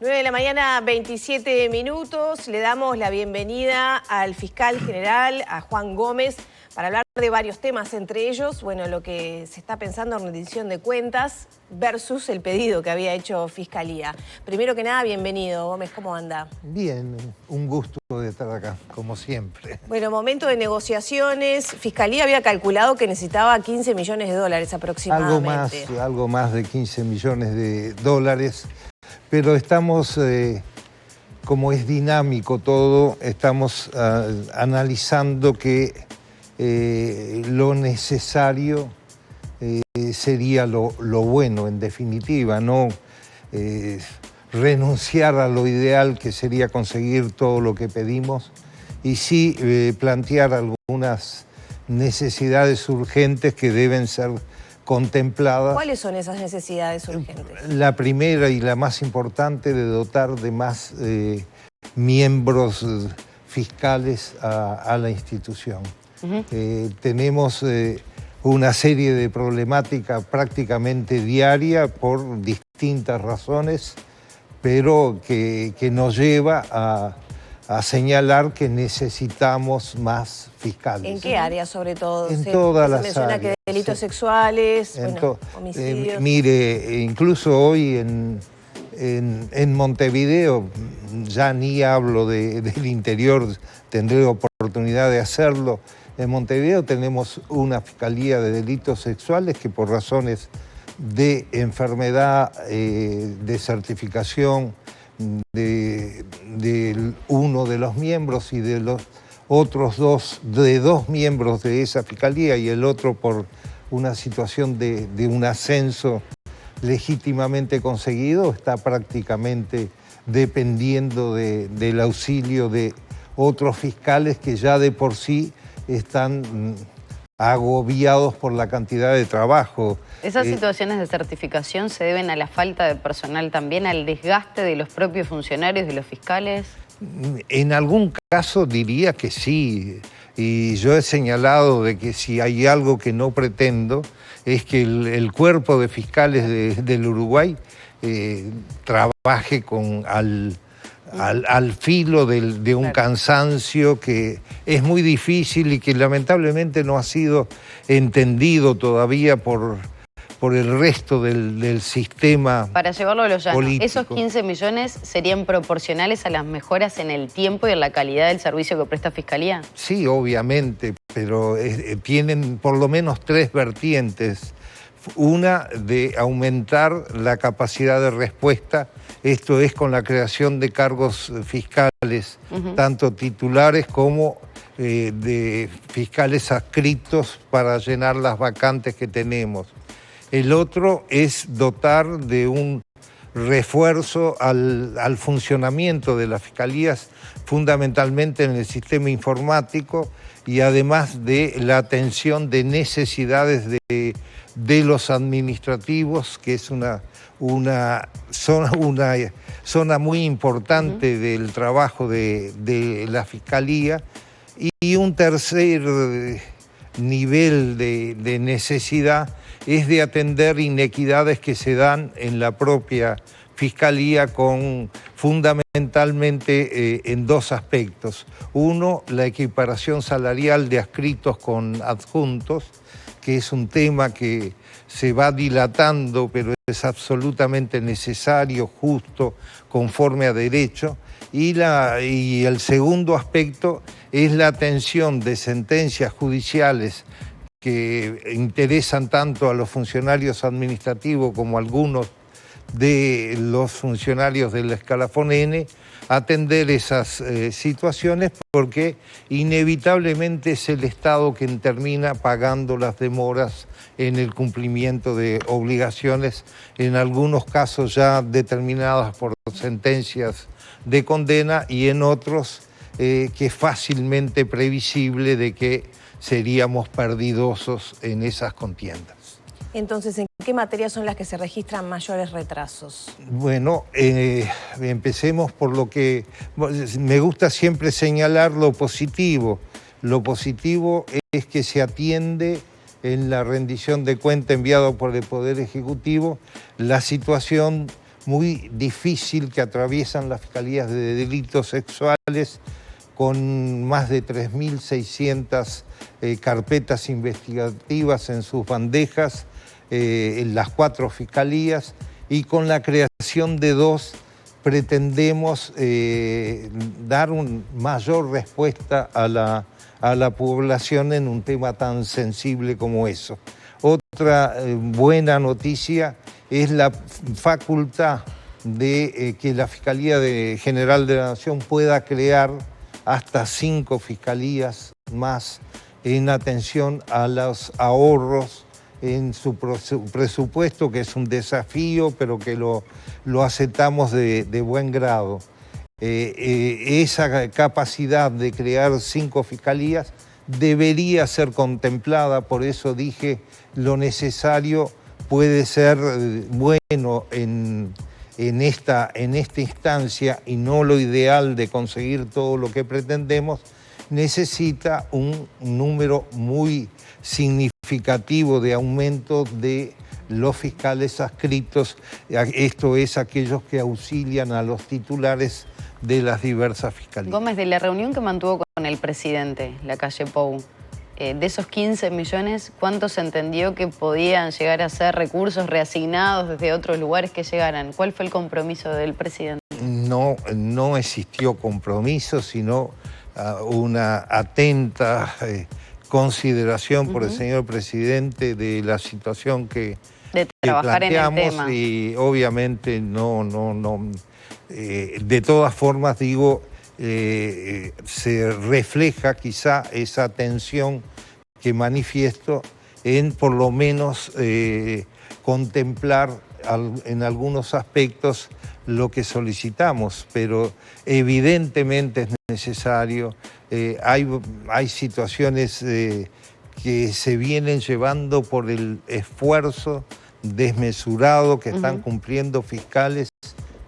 9 de la mañana, 27 minutos. Le damos la bienvenida al fiscal general, a Juan Gómez, para hablar de varios temas, entre ellos, bueno, lo que se está pensando en rendición de cuentas versus el pedido que había hecho Fiscalía. Primero que nada, bienvenido, Gómez, ¿cómo anda? Bien, un gusto de estar acá, como siempre. Bueno, momento de negociaciones. Fiscalía había calculado que necesitaba 15 millones de dólares aproximadamente. Algo más de 15 millones de dólares, pero estamos, como es dinámico todo, estamos analizando que lo necesario sería lo bueno, en definitiva, no renunciar a lo ideal, que sería conseguir todo lo que pedimos, y sí plantear algunas necesidades urgentes que deben ser contempladas. ¿Cuáles son esas necesidades urgentes? La primera y la más importante, de dotar de más miembros fiscales a la institución. Tenemos una serie de problemáticas prácticamente diaria por distintas razones, pero que nos lleva a señalar que necesitamos más fiscales. ¿En qué áreas, sobre todo? En todas las áreas. Se menciona que delitos sexuales, homicidios. Mire, incluso hoy en Montevideo, ya ni hablo del interior, tendré oportunidad de hacerlo. En Montevideo tenemos una fiscalía de delitos sexuales que, por razones de enfermedad, de certificación de uno de los miembros y de los otros dos miembros de esa fiscalía, y el otro por una situación de un ascenso legítimamente conseguido, está prácticamente dependiendo del auxilio de otros fiscales que ya de por sí están agobiados por la cantidad de trabajo. ¿Esas situaciones de certificación se deben a la falta de personal también, al desgaste de los propios funcionarios, de los fiscales? En algún caso diría que sí, y yo he señalado de que si hay algo que no pretendo es que el cuerpo de fiscales del Uruguay trabaje al filo de un cansancio que es muy difícil y que lamentablemente no ha sido entendido todavía por el resto del sistema. Para llevarlo a lo llano, político. ¿Esos 15 millones serían proporcionales a las mejoras en el tiempo y en la calidad del servicio que presta Fiscalía? Sí, obviamente, pero tienen por lo menos tres vertientes. Una, de aumentar la capacidad de respuesta, esto es con la creación de cargos fiscales, tanto titulares como de fiscales adscritos para llenar las vacantes que tenemos. El otro es dotar de un refuerzo al funcionamiento de las fiscalías, fundamentalmente en el sistema informático, y además de la atención de necesidades de los administrativos, que es una zona muy importante del trabajo de la Fiscalía. Y un tercer nivel de necesidad es de atender inequidades que se dan en la propia Fiscalía, fundamentalmente en dos aspectos. Uno, la equiparación salarial de adscritos con adjuntos, que es un tema que se va dilatando, pero es absolutamente necesario, justo, conforme a derecho. Y el segundo aspecto es la atención de sentencias judiciales que interesan tanto a los funcionarios administrativos como a algunos de los funcionarios del escalafón N, atender esas situaciones, porque inevitablemente es el Estado quien termina pagando las demoras en el cumplimiento de obligaciones, en algunos casos ya determinadas por sentencias de condena, y en otros que es fácilmente previsible de que seríamos perdidosos en esas contiendas. Entonces, ¿en qué materias son las que se registran mayores retrasos? Bueno, empecemos por lo que... Me gusta siempre señalar lo positivo. Lo positivo es que se atiende en la rendición de cuenta enviado por el Poder Ejecutivo la situación muy difícil que atraviesan las fiscalías de delitos sexuales, con más de 3.600 carpetas investigativas en sus bandejas, en las 4 fiscalías, y con la creación de 2 pretendemos dar una mayor respuesta a la población en un tema tan sensible como eso. Otra buena noticia es la facultad de que la Fiscalía General de la Nación pueda crear hasta 5 fiscalías más en atención a los ahorros en su presupuesto, que es un desafío, pero que lo aceptamos de buen grado. Esa capacidad de crear 5 fiscalías debería ser contemplada, por eso dije lo necesario puede ser bueno en esta instancia y no lo ideal de conseguir todo lo que pretendemos. Necesita un número muy significativo de aumento de los fiscales adscritos, esto es, aquellos que auxilian a los titulares de las diversas fiscalías. Gómez, de la reunión que mantuvo con el presidente, Lacalle Pou, de esos 15 millones, ¿cuántos entendió que podían llegar a ser recursos reasignados desde otros lugares que llegaran? ¿Cuál fue el compromiso del presidente? No existió compromiso, sino una atenta consideración por el señor presidente de la situación que planteamos, en el tema. Y obviamente de todas formas digo, se refleja quizá esa tensión que manifiesto en por lo menos contemplar en algunos aspectos lo que solicitamos, pero evidentemente es necesario. Hay situaciones que se vienen llevando por el esfuerzo desmesurado que están cumpliendo fiscales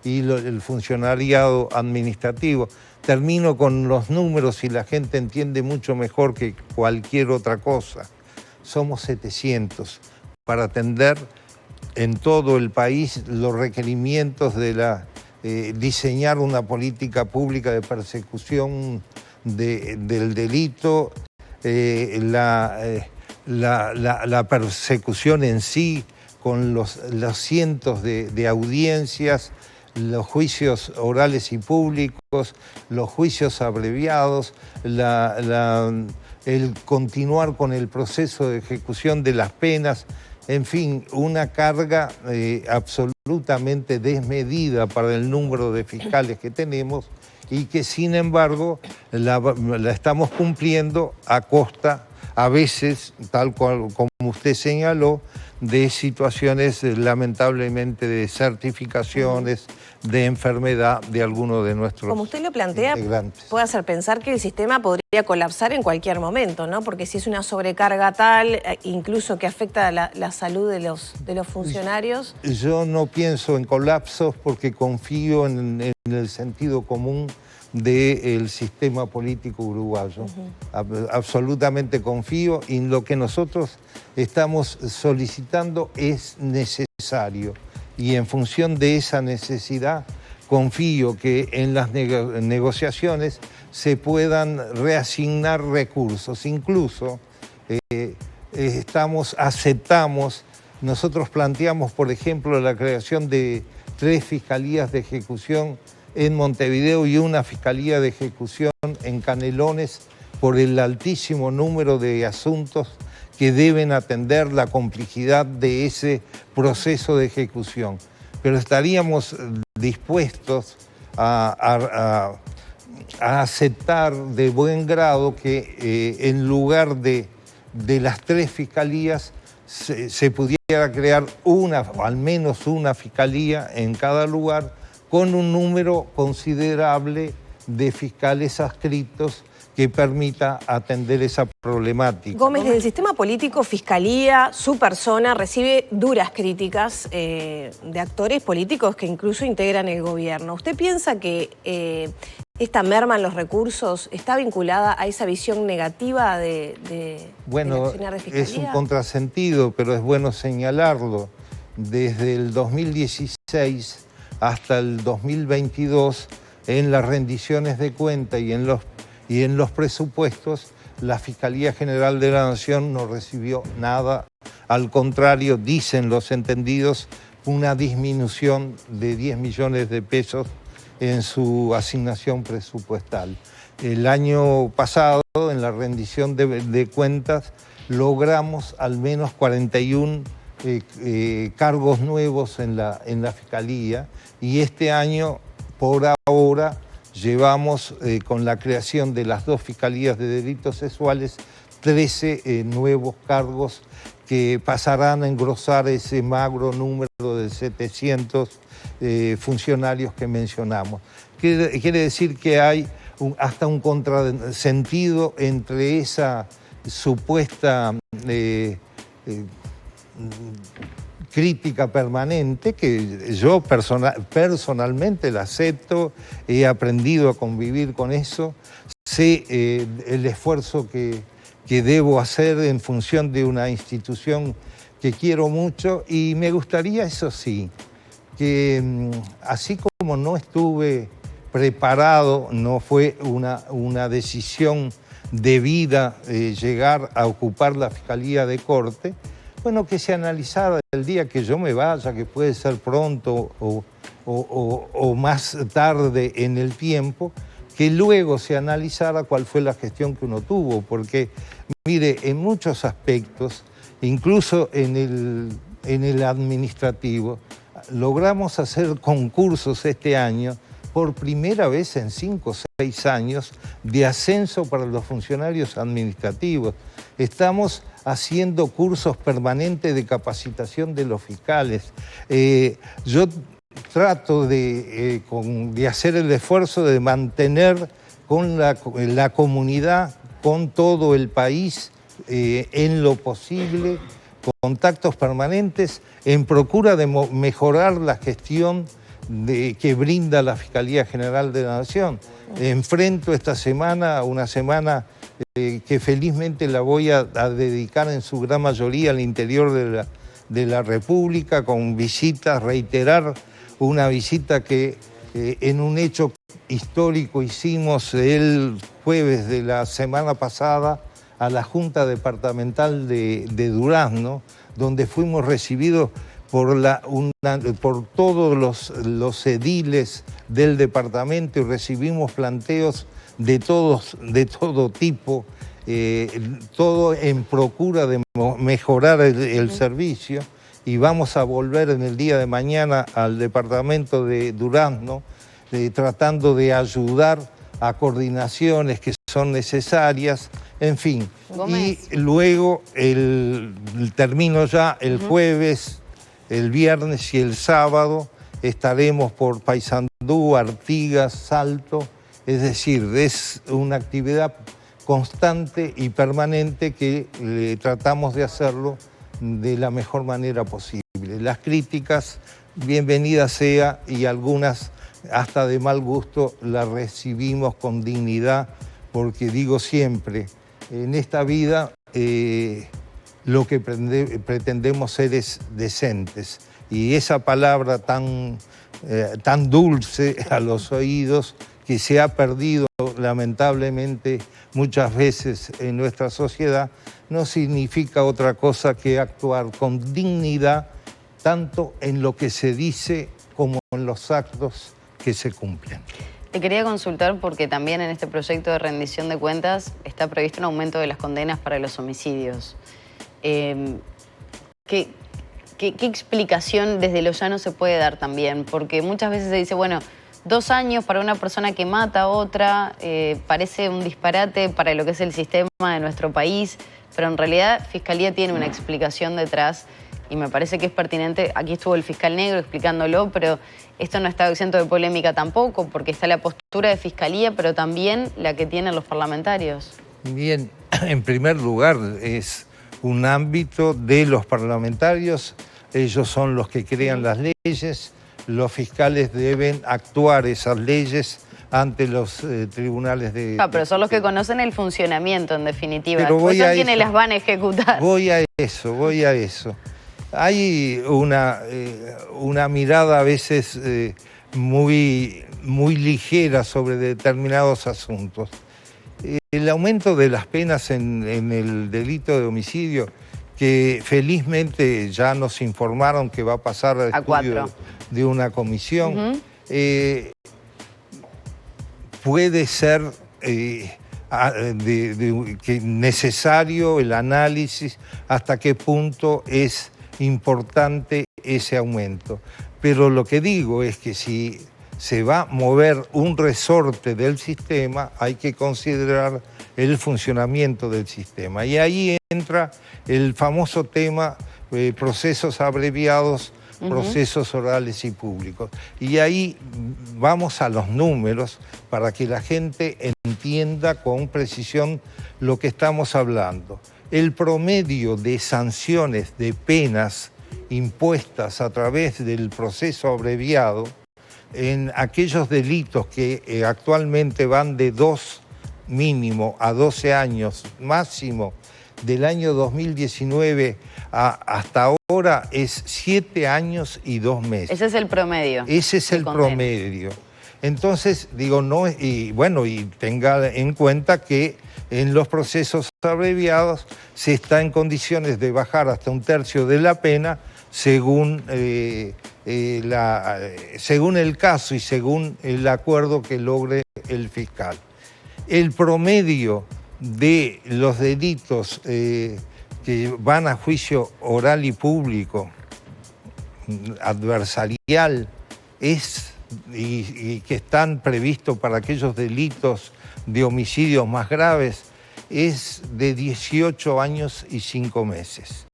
y el funcionariado administrativo. Termino con los números y la gente entiende mucho mejor que cualquier otra cosa. Somos 700 para atender en todo el país los requerimientos de diseñar una política pública de persecución del delito, la persecución en sí, con los cientos de audiencias, los juicios orales y públicos, los juicios abreviados, el continuar con el proceso de ejecución de las penas, en fin, una carga absolutamente desmedida para el número de fiscales que tenemos y que sin embargo la estamos cumpliendo a costa, a veces, tal cual como usted señaló, de situaciones lamentablemente de certificaciones de enfermedad de algunos de nuestros Como usted lo plantea, integrantes. Puede hacer pensar que el sistema podría colapsar en cualquier momento, ¿no? Porque si es una sobrecarga tal, incluso que afecta la salud de los funcionarios. Yo no pienso en colapsos porque confío en el sentido común del sistema político uruguayo. Absolutamente confío, y lo que nosotros estamos solicitando es necesario. Y en función de esa necesidad, confío que en las negociaciones se puedan reasignar recursos. Incluso aceptamos, nosotros planteamos, por ejemplo, la creación de 3 fiscalías de ejecución en Montevideo y una fiscalía de ejecución en Canelones por el altísimo número de asuntos que deben atender, la complejidad de ese proceso de ejecución. Pero estaríamos dispuestos a aceptar de buen grado que en lugar de las 3 fiscalías se pudiera crear al menos una fiscalía en cada lugar, con un número considerable de fiscales adscritos que permita atender esa problemática. Gómez, desde el sistema político, Fiscalía, su persona, recibe duras críticas de actores políticos que incluso integran el gobierno. ¿Usted piensa que esta merma en los recursos está vinculada a esa visión negativa del accionar de Fiscalía? Es un contrasentido, pero es bueno señalarlo. Desde el 2016 hasta el 2022, en las rendiciones de cuenta y en los presupuestos, la Fiscalía General de la Nación no recibió nada. Al contrario, dicen los entendidos, una disminución de 10 millones de pesos en su asignación presupuestal. El año pasado, en la rendición de cuentas, logramos al menos 41 cargos nuevos en la Fiscalía, y este año, por ahora, llevamos con la creación de las 2 Fiscalías de Delitos Sexuales 13 nuevos cargos que pasarán a engrosar ese magro número de 700 funcionarios que mencionamos. Quiere decir que hay hasta un contrasentido entre esa supuesta crítica permanente, que yo personalmente la acepto, he aprendido a convivir con eso, sé el esfuerzo que debo hacer en función de una institución que quiero mucho, y me gustaría, eso sí, que así como no estuve preparado, no fue una decisión de vida llegar a ocupar la Fiscalía de Corte, bueno, que se analizara el día que yo me vaya, que puede ser pronto o más tarde en el tiempo, que luego se analizara cuál fue la gestión que uno tuvo, porque, mire, en muchos aspectos, incluso en el administrativo, logramos hacer concursos este año, por primera vez en 5 o 6 años, de ascenso para los funcionarios administrativos. Estamos haciendo cursos permanentes de capacitación de los fiscales. Yo trato de hacer el esfuerzo de mantener con la comunidad, con todo el país, en lo posible, contactos permanentes en procura de mejorar la gestión que brinda la Fiscalía General de la Nación. Enfrento esta semana, una semana que felizmente la voy a dedicar en su gran mayoría al interior de la República, con visitas, reiterar una visita que en un hecho histórico hicimos el jueves de la semana pasada a la Junta Departamental de Durazno, donde fuimos recibidos por todos los ediles del departamento, y recibimos planteos de todo tipo, todo en procura de mejorar el servicio, y vamos a volver en el día de mañana al departamento de Durazno, tratando de ayudar a coordinaciones que son necesarias, en fin. Gómez. Y luego termino ya el jueves, el viernes y el sábado estaremos por Paysandú, Artigas, Salto. Es decir, es una actividad constante y permanente que tratamos de hacerlo de la mejor manera posible. Las críticas, bienvenidas sea, y algunas hasta de mal gusto, las recibimos con dignidad, porque digo siempre, en esta vida lo que pretendemos ser es decentes, y esa palabra tan dulce a los oídos, que se ha perdido lamentablemente muchas veces en nuestra sociedad, no significa otra cosa que actuar con dignidad, tanto en lo que se dice como en los actos que se cumplen. Te quería consultar porque también en este proyecto de rendición de cuentas está previsto un aumento de las condenas para los homicidios. ¿Qué explicación desde lo llano se puede dar también? Porque muchas veces se dice, bueno, 2 años para una persona que mata a otra, parece un disparate para lo que es el sistema de nuestro país, pero en realidad Fiscalía tiene una explicación detrás, y me parece que es pertinente. Aquí estuvo el fiscal Negro explicándolo, pero esto no está exento de polémica tampoco, porque está la postura de Fiscalía, pero también la que tienen los parlamentarios. Bien, en primer lugar, es un ámbito de los parlamentarios. Ellos son los que crean las leyes. Los fiscales deben actuar esas leyes ante los tribunales de... pero son los que conocen el funcionamiento, en definitiva. Pero son quienes las van a ejecutar. Voy a eso. Hay una mirada a veces muy ligera sobre determinados asuntos. El aumento de las penas en el delito de homicidio, que felizmente ya nos informaron que va a pasar al estudio de una comisión, puede ser necesario el análisis hasta qué punto es importante ese aumento. Pero lo que digo es que si se va a mover un resorte del sistema, hay que considerar el funcionamiento del sistema. Y ahí entra el famoso tema procesos abreviados, procesos orales y públicos. Y ahí vamos a los números para que la gente entienda con precisión lo que estamos hablando. El promedio de sanciones, de penas impuestas a través del proceso abreviado en aquellos delitos que actualmente van de 2 mínimo a 12 años máximo, del año 2019 hasta ahora es 7 años y 2 meses. Ese es el promedio. Ese es el promedio. Entonces, digo, no, y bueno, y tenga en cuenta que en los procesos abreviados se está en condiciones de bajar hasta 1/3 de la pena según el caso y según el acuerdo que logre el fiscal. El promedio de los delitos que van a juicio oral y público, adversarial, y que están previstos para aquellos delitos de homicidios más graves, es de 18 años y 5 meses.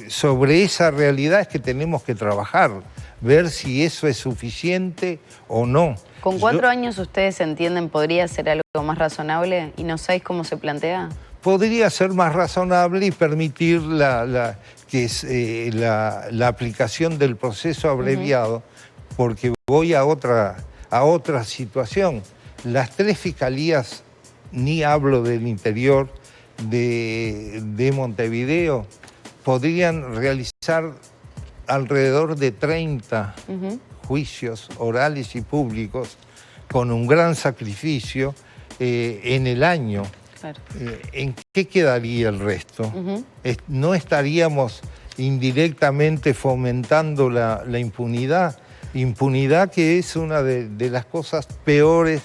Sobre esa realidad es que tenemos que trabajar, ver si eso es suficiente o no. ¿Con 4 años ustedes entienden podría ser algo más razonable y no sabéis cómo se plantea? Podría ser más razonable y permitir la aplicación del proceso abreviado, porque voy a otra situación. Las 3 fiscalías, ni hablo del interior de Montevideo, podrían realizar alrededor de 30 juicios orales y públicos con un gran sacrificio en el año. Claro. ¿En qué quedaría el resto? ¿No estaríamos indirectamente fomentando la impunidad? Impunidad que es una de las cosas peores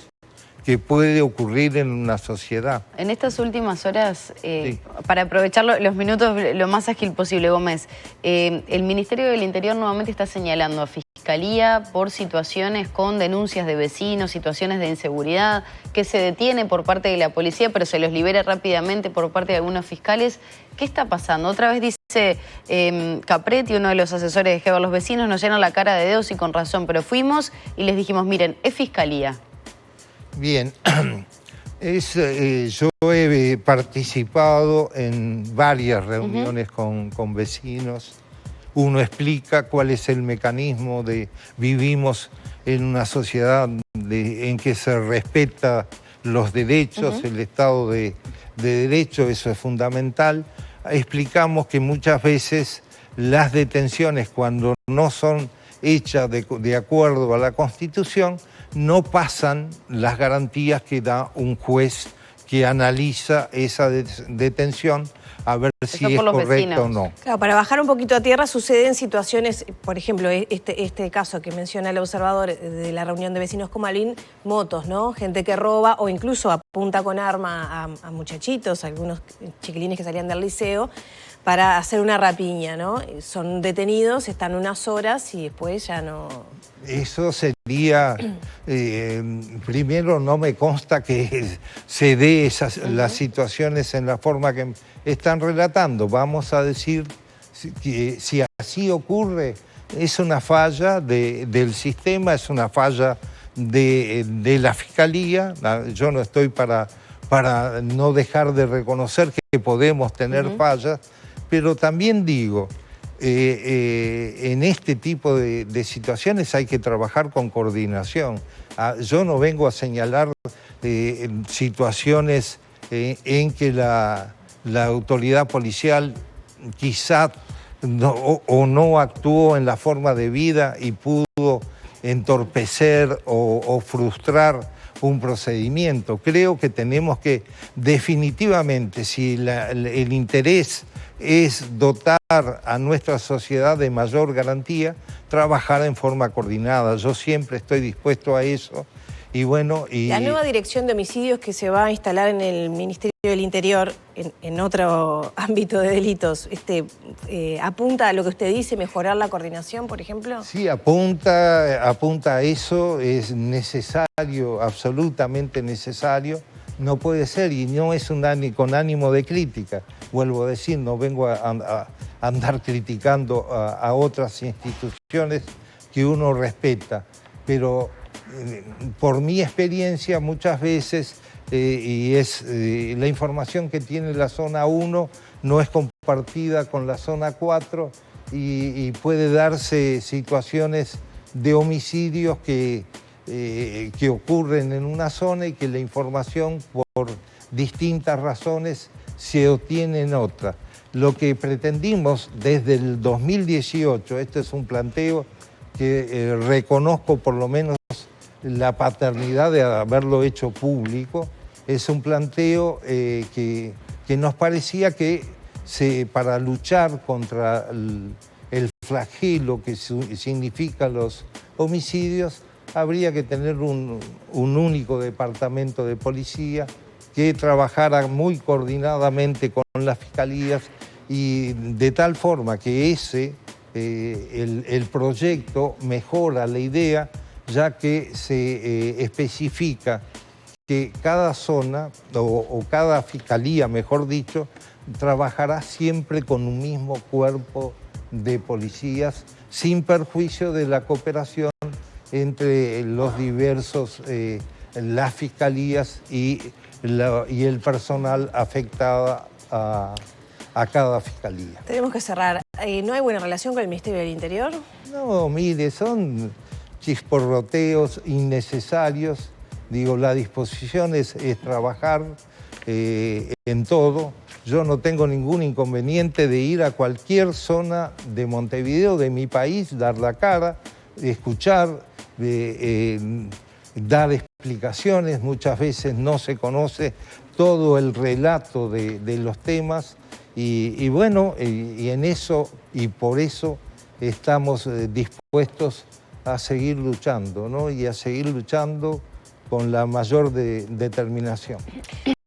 que puede ocurrir en una sociedad. En estas últimas horas, sí, para aprovechar los minutos lo más ágil posible, Gómez, el Ministerio del Interior nuevamente está señalando a Fiscalía por situaciones con denuncias de vecinos, situaciones de inseguridad, que se detiene por parte de la policía, pero se los libera rápidamente por parte de algunos fiscales. ¿Qué está pasando? Otra vez dice Capretti, uno de los asesores de Jehová, los vecinos nos llenan la cara de dedos y con razón, pero fuimos y les dijimos, miren, es Fiscalía. Bien, yo he participado en varias reuniones con vecinos. Uno explica cuál es el mecanismo vivimos en una sociedad en que se respeta los derechos, el Estado de Derecho, eso es fundamental. Explicamos que muchas veces las detenciones, cuando no son hechas de acuerdo a la Constitución, no pasan las garantías que da un juez que analiza esa detención a ver si es correcto o no. Claro, para bajar un poquito a tierra suceden situaciones, por ejemplo, este caso que menciona el observador de la reunión de vecinos con Malvin, motos, ¿no? Gente que roba o incluso apunta con arma a muchachitos, algunos chiquilines que salían del liceo, para hacer una rapiña, ¿no? Son detenidos, están unas horas y después ya no... Eso sería, primero no me consta que se dé las situaciones en la forma que están relatando. Vamos a decir que si así ocurre, es una falla del sistema, es una falla de la Fiscalía. Yo no estoy para no dejar de reconocer que podemos tener fallas, pero también digo, en este tipo de situaciones hay que trabajar con coordinación. Yo no vengo a señalar situaciones en que la autoridad policial quizá no actuó en la forma de vida y pudo entorpecer o frustrar un procedimiento. Creo que tenemos que definitivamente, si el interés es dotar a nuestra sociedad de mayor garantía, trabajar en forma coordinada. Yo siempre estoy dispuesto a eso. Y bueno, la nueva dirección de homicidios que se va a instalar en el Ministerio del Interior, en otro ámbito de delitos, ¿apunta a lo que usted dice, mejorar la coordinación, por ejemplo? Sí, apunta a eso, es necesario, absolutamente necesario. No puede ser, y no es con ánimo de crítica. Vuelvo a decir, no vengo a andar criticando a otras instituciones que uno respeta, pero por mi experiencia muchas veces, la información que tiene la zona 1 no es compartida con la zona 4 y puede darse situaciones de homicidios que ocurren en una zona y que la información por distintas razones se obtiene en otra. Lo que pretendimos desde el 2018, este es un planteo que reconozco por lo menos la paternidad de haberlo hecho público, es un planteo que nos parecía que para luchar contra el flagelo que significan los homicidios, habría que tener un único departamento de policía que trabajara muy coordinadamente con las fiscalías y de tal forma que el proyecto mejora la idea, ya que se especifica que cada zona o cada fiscalía, mejor dicho, trabajará siempre con un mismo cuerpo de policías sin perjuicio de la cooperación entre los diversos, las fiscalías y el personal afectado a cada fiscalía. Tenemos que cerrar. ¿No hay buena relación con el Ministerio del Interior? No, mire, son chisporroteos innecesarios. Digo, la disposición es trabajar en todo. Yo no tengo ningún inconveniente de ir a cualquier zona de Montevideo, de mi país, dar la cara, escuchar, dar explicaciones. Muchas veces no se conoce todo el relato de los temas y bueno, y en eso y por eso estamos dispuestos a seguir luchando, ¿no? Y a seguir luchando con la mayor determinación.